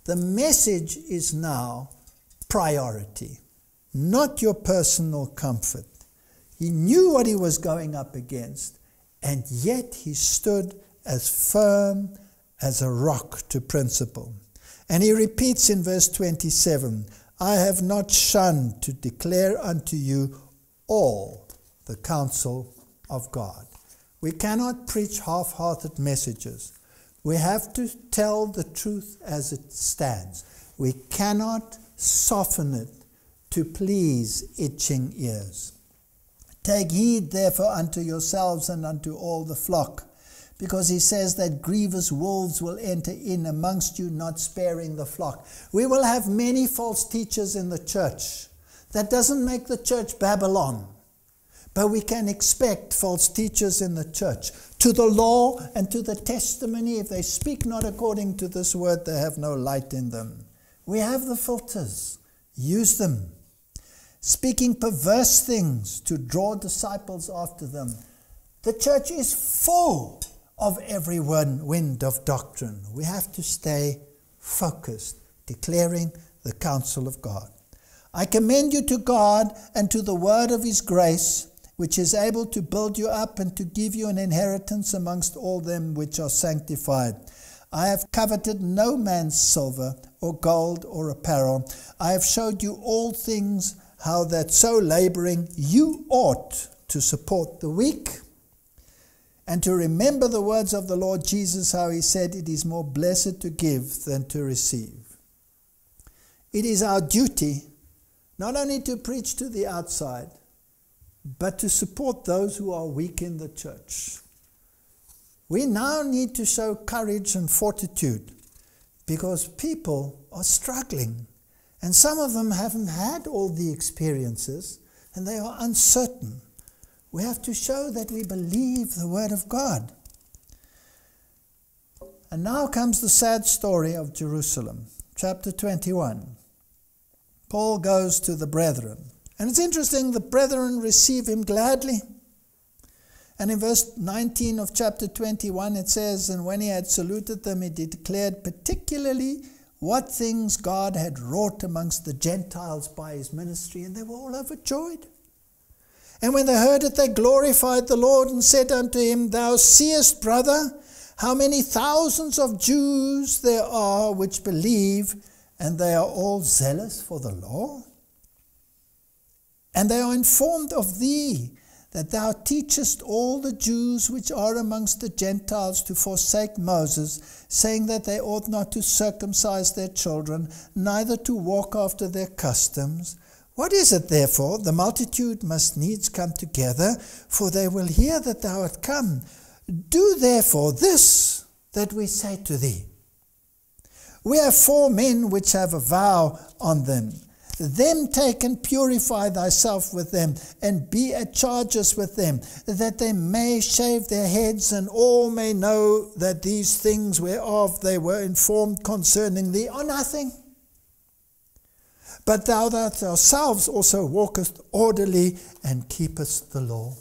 The message is now priority, not your personal comfort. He knew what he was going up against, and yet he stood as firm as a rock to principle. And he repeats in verse 27, I have not shunned to declare unto you all the counsel of God. We cannot preach half-hearted messages. We have to tell the truth as it stands. We cannot soften it to please itching ears. Take heed therefore unto yourselves and unto all the flock, because he says that grievous wolves will enter in amongst you, not sparing the flock. We will have many false teachers in the church. That doesn't make the church Babylon. But we can expect false teachers in the church. To the law and to the testimony, if they speak not according to this word, they have no light in them. We have the filters. Use them. Speaking perverse things to draw disciples after them. The church is full of every wind of doctrine. We have to stay focused, declaring the counsel of God. I commend you to God and to the word of his grace, which is able to build you up and to give you an inheritance amongst all them which are sanctified. I have coveted no man's silver or gold or apparel. I have showed you all things, how that so laboring you ought to support the weak, and to remember the words of the Lord Jesus, how he said, it is more blessed to give than to receive. It is our duty not only to preach to the outside, but to support those who are weak in the church. We now need to show courage and fortitude, because people are struggling, and some of them haven't had all the experiences, and they are uncertain. We have to show that we believe the word of God. And now comes the sad story of Jerusalem, chapter 21. Paul goes to the brethren. And it's interesting, the brethren receive him gladly. And in verse 19 of chapter 21 it says, "And when he had saluted them, he declared particularly what things God had wrought amongst the Gentiles by his ministry, and they were all overjoyed. And when they heard it, they glorified the Lord and said unto him, Thou seest, brother, how many thousands of Jews there are which believe, and they are all zealous for the law. And they are informed of thee, that thou teachest all the Jews which are amongst the Gentiles to forsake Moses, saying that they ought not to circumcise their children, neither to walk after their customs. What is it therefore? The multitude must needs come together, for they will hear that thou art come. Do therefore this that we say to thee. We have 4 men which have a vow on them. Them take and purify thyself with them, and be at charges with them, that they may shave their heads, and all may know that these things whereof they were informed concerning thee are nothing. But thou that ourselves also walkest orderly, and keepest the law."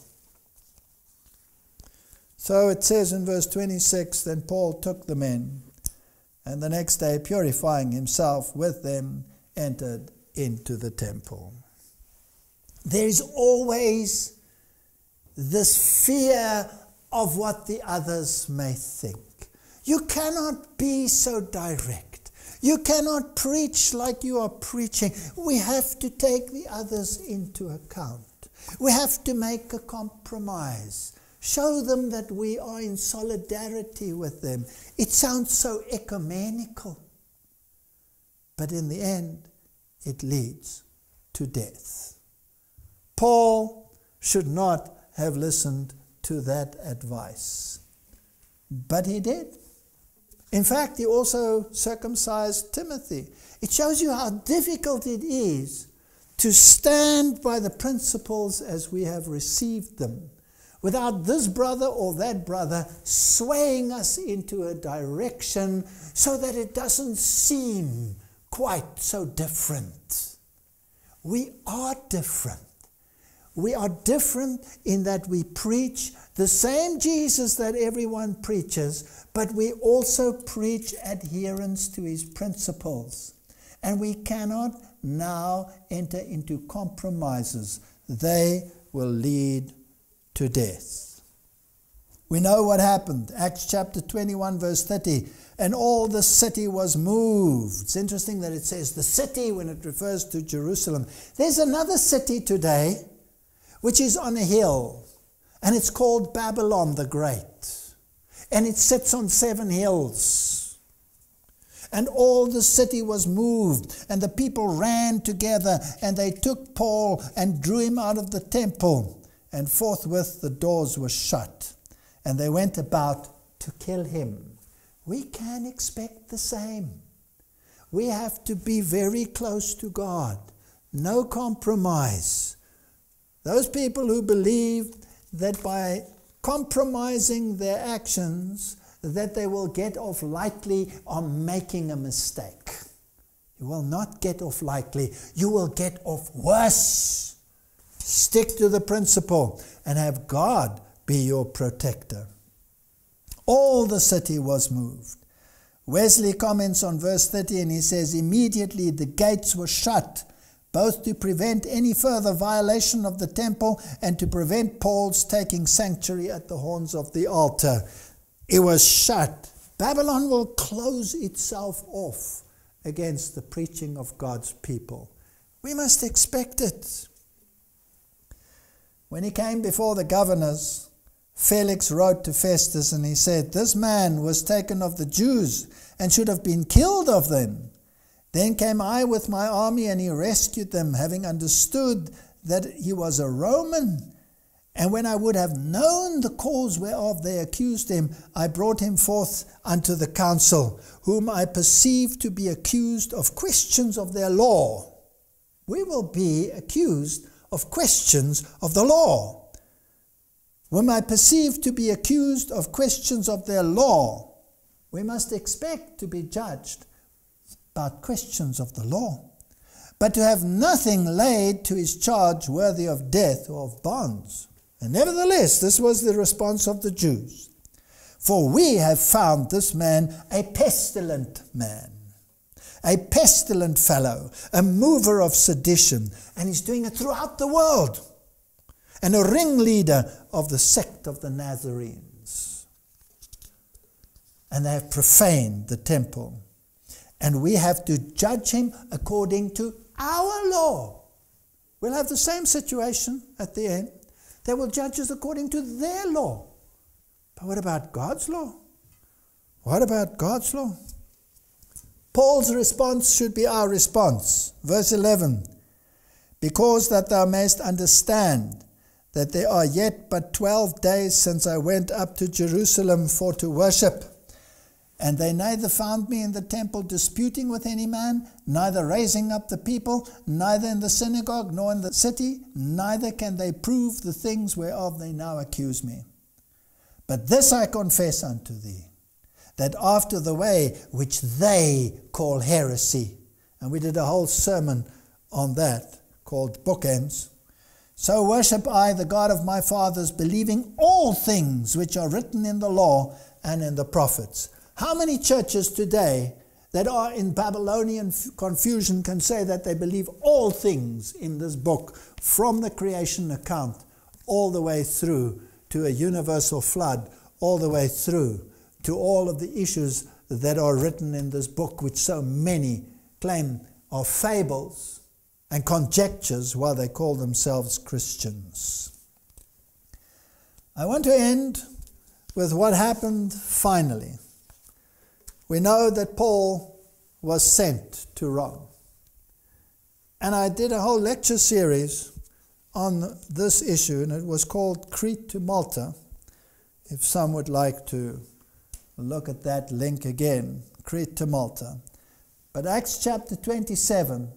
So it says in verse 26, "Then Paul took the men, and the next day, purifying himself with them, entered into the temple." There is always this fear of what the others may think. You cannot be so direct. You cannot preach like you are preaching. We have to take the others into account. We have to make a compromise. Show them that we are in solidarity with them. It sounds so ecumenical. But in the end, it leads to death. Paul should not have listened to that advice. But he did. In fact, he also circumcised Timothy. It shows you how difficult it is to stand by the principles as we have received them, without this brother or that brother swaying us into a direction so that it doesn't seem quite so different. We are different. We are different in that we preach the same Jesus that everyone preaches, but we also preach adherence to his principles. And we cannot now enter into compromises. They will lead to death. We know what happened. Acts chapter 21 verse 30. "And all the city was moved." It's interesting that it says the city when it refers to Jerusalem. There's another city today which is on a hill, and it's called Babylon the Great. And it sits on 7 hills. "And all the city was moved, and the people ran together, and they took Paul and drew him out of the temple. And forthwith the doors were shut, and they went about to kill him." We can expect the same. We have to be very close to God. No compromise. Those people who believe that by compromising their actions, that they will get off lightly are making a mistake. You will not get off lightly. You will get off worse. Stick to the principle and have God be your protector. All the city was moved. Wesley comments on verse 30 and he says, "Immediately the gates were shut, both to prevent any further violation of the temple and to prevent Paul's taking sanctuary at the horns of the altar." It was shut. Babylon will close itself off against the preaching of God's people. We must expect it. When he came before the governors, Felix wrote to Festus and he said, "This man was taken of the Jews and should have been killed of them. Then came I with my army and he rescued them, having understood that he was a Roman. And when I would have known the cause whereof they accused him, I brought him forth unto the council, whom I perceived to be accused of questions of their law." We will be accused of questions of the law. "Whom I perceive to be accused of questions of their law." We must expect to be judged about questions of the law. but to have nothing laid to his charge worthy of death or of bonds. And nevertheless, this was the response of the Jews. For we have found this man a pestilent man, a pestilent fellow, a mover of sedition, and he's doing it throughout the world, and a ringleader of the sect of the Nazarenes. And they have profaned the temple, and we have to judge him according to our law. We'll have the same situation at the end. They will judge us according to their law. But what about God's law? What about God's law? Paul's response should be our response. Verse 11. Because that thou mayest understand that there are yet but 12 days since I went up to Jerusalem for to worship. And they neither found me in the temple disputing with any man, neither raising up the people, neither in the synagogue nor in the city, neither can they prove the things whereof they now accuse me. But this I confess unto thee, that after the way which they call heresy, and we did a whole sermon on that called Bookends, so worship I the God of my fathers, believing all things which are written in the law and in the prophets. How many churches today that are in Babylonian confusion can say that they believe all things in this book, from the creation account all the way through to a universal flood, all the way through to all of the issues that are written in this book, which so many claim are fables and conjectures while they call themselves Christians. I want to end with what happened finally. We know that Paul was sent to Rome. And I did a whole lecture series on this issue, and it was called Crete to Malta. If some would like to look at that link again, Crete to Malta. But Acts chapter 27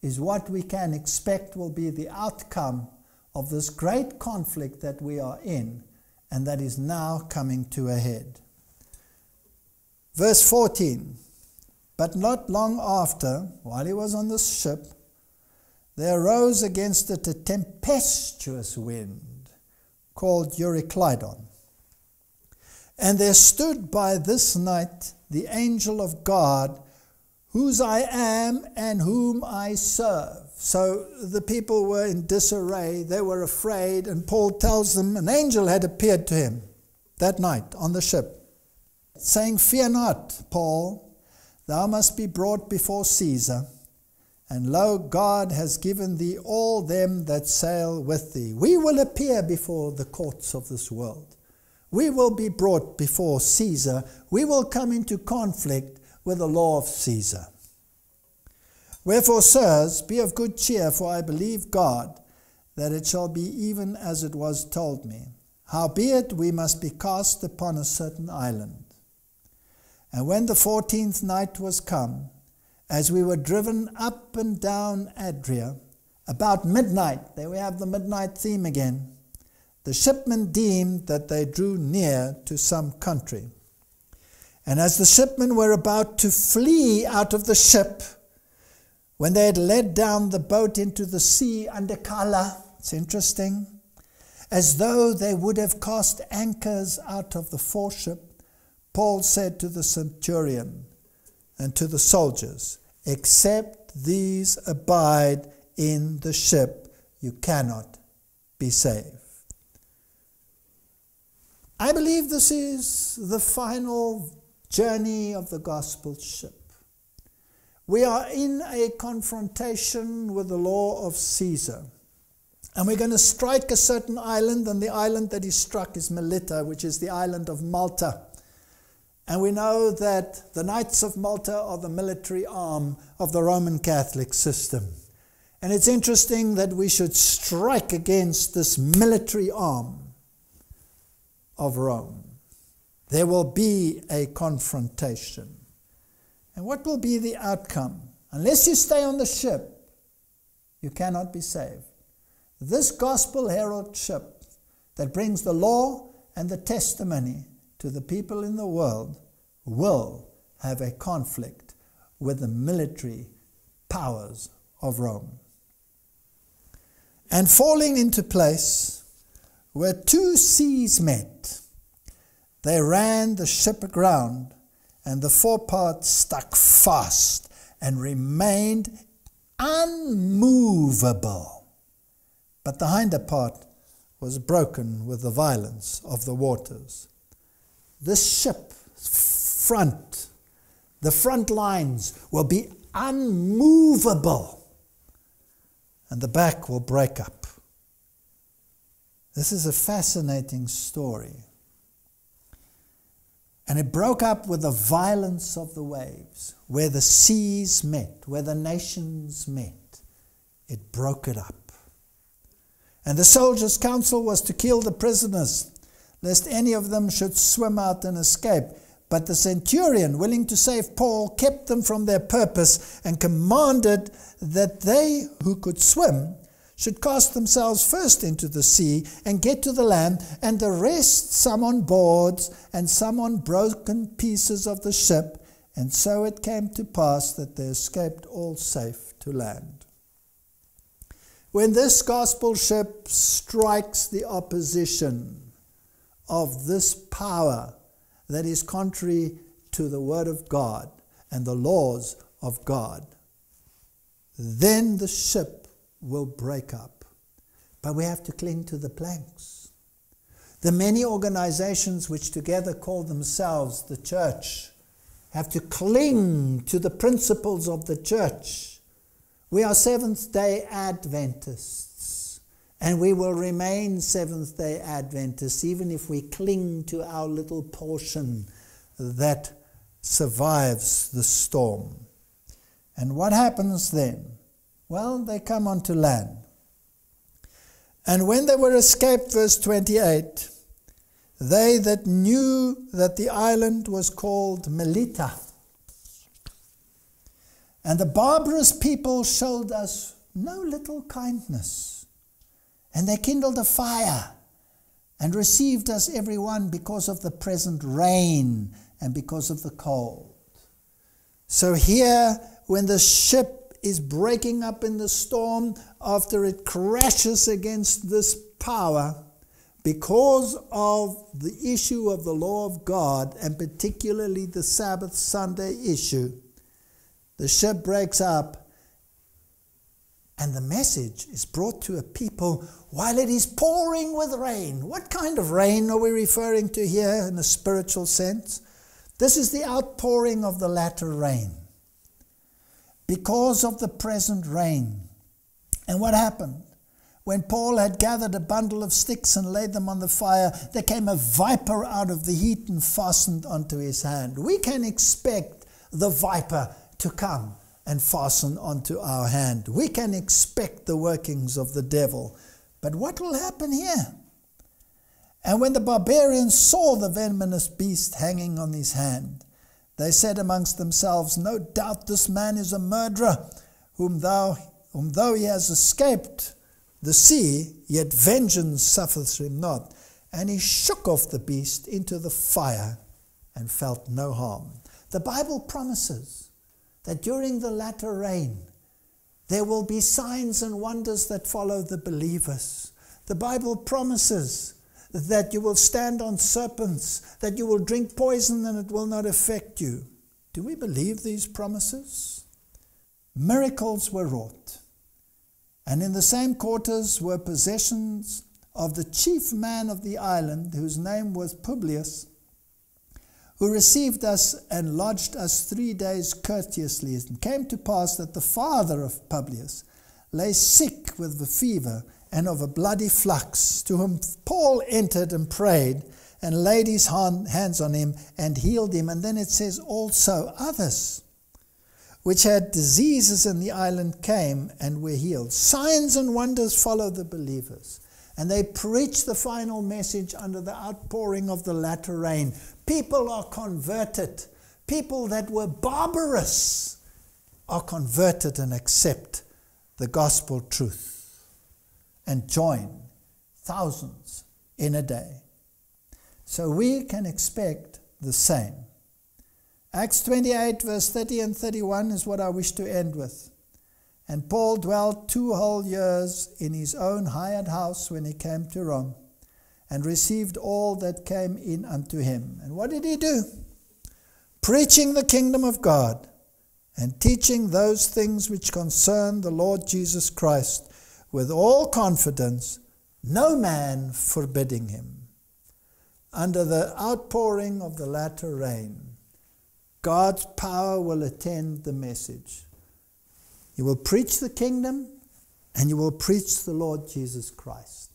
is what we can expect will be the outcome of this great conflict that we are in, and that is now coming to a head. Verse 14, but not long after, while he was on this ship, there arose against it a tempestuous wind called Euroclydon. And there stood by this night the angel of God, whose I am and whom I serve. So the people were in disarray, they were afraid, and Paul tells them an angel had appeared to him that night on the ship, saying, Fear not, Paul, thou must be brought before Caesar. And lo, God has given thee all them that sail with thee. We will appear before the courts of this world. We will be brought before Caesar. We will come into conflict with the law of Caesar. Wherefore, sirs, be of good cheer, for I believe God, that it shall be even as it was told me. Howbeit we must be cast upon a certain island. And when the 14th night was come, as we were driven up and down Adria, about midnight, there we have the midnight theme again, the shipmen deemed that they drew near to some country. And as the shipmen were about to flee out of the ship, when they had led down the boat into the sea under color, it's interesting, as though they would have cast anchors out of the foreship, Paul said to the centurion and to the soldiers, except these abide in the ship, you cannot be saved. I believe this is the final journey of the gospel ship. We are in a confrontation with the law of Caesar. And we're going to strike a certain island, and the island that he struck is Melita, which is the island of Malta. And we know that the Knights of Malta are the military arm of the Roman Catholic system. And it's interesting that we should strike against this military arm of Rome. There will be a confrontation. And what will be the outcome? Unless you stay on the ship, you cannot be saved. This gospel herald ship that brings the law and the testimony to the people in the world will have a conflict with the military powers of Rome. And falling into place where two seas met, they ran the ship aground, and the forepart stuck fast and remained unmovable. But the hinder part was broken with the violence of the waters. This ship's front, the front lines will be unmovable, and the back will break up. This is a fascinating story. And it broke up with the violence of the waves, where the seas met, where the nations met. It broke it up. And the soldiers' counsel was to kill the prisoners, lest any of them should swim out and escape. But the centurion, willing to save Paul, kept them from their purpose and commanded that they who could swim should cast themselves first into the sea and get to the land, and the rest some on boards and some on broken pieces of the ship. And so it came to pass that they escaped all safe to land. When this gospel ship strikes the opposition of this power that is contrary to the word of God and the laws of God, then the ship will break up. But we have to cling to the planks. The many organizations which together call themselves the church have to cling to the principles of the church. We are Seventh-day Adventists, and we will remain Seventh-day Adventists even if we cling to our little portion that survives the storm. And what happens then? Well, they come onto land. And when they were escaped, verse 28, they that knew that the island was called Melita, and the barbarous people showed us no little kindness, and they kindled a fire and received us every one because of the present rain and because of the cold. So here, when the ship is breaking up in the storm, after it crashes against this power, because of the issue of the law of God, and particularly the Sabbath Sunday issue, the ship breaks up, and the message is brought to a people while it is pouring with rain. What kind of rain are we referring to here in a spiritual sense? This is the outpouring of the latter rain, because of the present rain. And what happened? When Paul had gathered a bundle of sticks and laid them on the fire, there came a viper out of the heat and fastened onto his hand. We can expect the viper to come and fasten onto our hand. We can expect the workings of the devil. But what will happen here? And when the barbarians saw the venomous beast hanging on his hand, they said amongst themselves, no doubt this man is a murderer, whom though he has escaped the sea, yet vengeance suffereth him not. And he shook off the beast into the fire and felt no harm. The Bible promises that during the latter rain, there will be signs and wonders that follow the believers. The Bible promises that you will stand on serpents, that you will drink poison and it will not affect you. Do we believe these promises? Miracles were wrought, and in the same quarters were possessions of the chief man of the island, whose name was Publius, who received us and lodged us 3 days courteously. And came to pass that the father of Publius lay sick with the fever and of a bloody flux, to whom Paul entered and prayed and laid his hands on him and healed him. And then it says also others which had diseases in the island came and were healed. Signs and wonders follow the believers, and they preach the final message under the outpouring of the latter rain. People are converted. People that were barbarous are converted and accept the gospel truth and join thousands in a day. So we can expect the same. Acts 28 verse 30 and 31 is what I wish to end with. And Paul dwelt 2 whole years in his own hired house when he came to Rome, and received all that came in unto him. And what did he do? Preaching the kingdom of God, and teaching those things which concern the Lord Jesus Christ, with all confidence, no man forbidding him. Under the outpouring of the latter rain, God's power will attend the message. You will preach the kingdom, and you will preach the Lord Jesus Christ.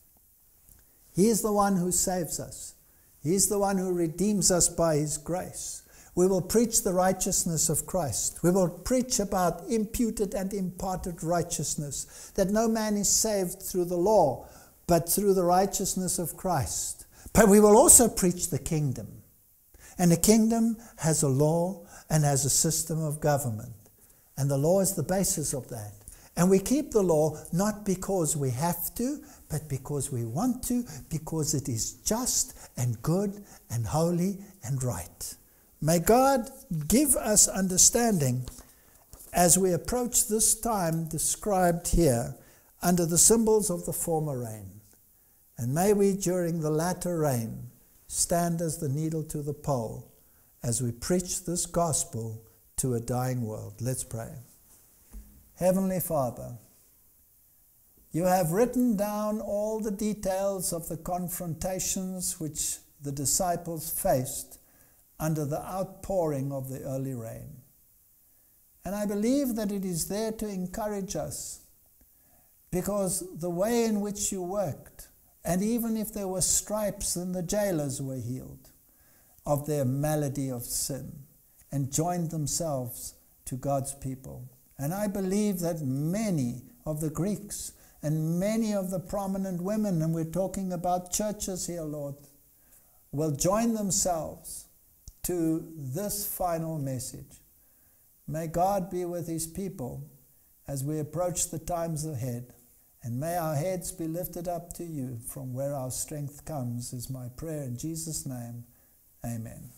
He is the one who saves us. He is the one who redeems us by his grace. We will preach the righteousness of Christ. We will preach about imputed and imparted righteousness, that no man is saved through the law, but through the righteousness of Christ. But we will also preach the kingdom. And the kingdom has a law and has a system of government. And the law is the basis of that. And we keep the law not because we have to, but because we want to, because it is just and good and holy and right. May God give us understanding as we approach this time described here under the symbols of the former rain. And may we, during the latter rain, stand as the needle to the pole as we preach this gospel to a dying world. Let's pray. Heavenly Father, you have written down all the details of the confrontations which the disciples faced under the outpouring of the early rain. And I believe that it is there to encourage us, because the way in which you worked, and even if there were stripes, then the jailers were healed of their malady of sin and joined themselves to God's people. And I believe that many of the Greeks and many of the prominent women, and we're talking about churches here, Lord, will join themselves to this final message. May God be with his people as we approach the times ahead, and may our heads be lifted up to you from where our strength comes, is my prayer in Jesus' name. Amen.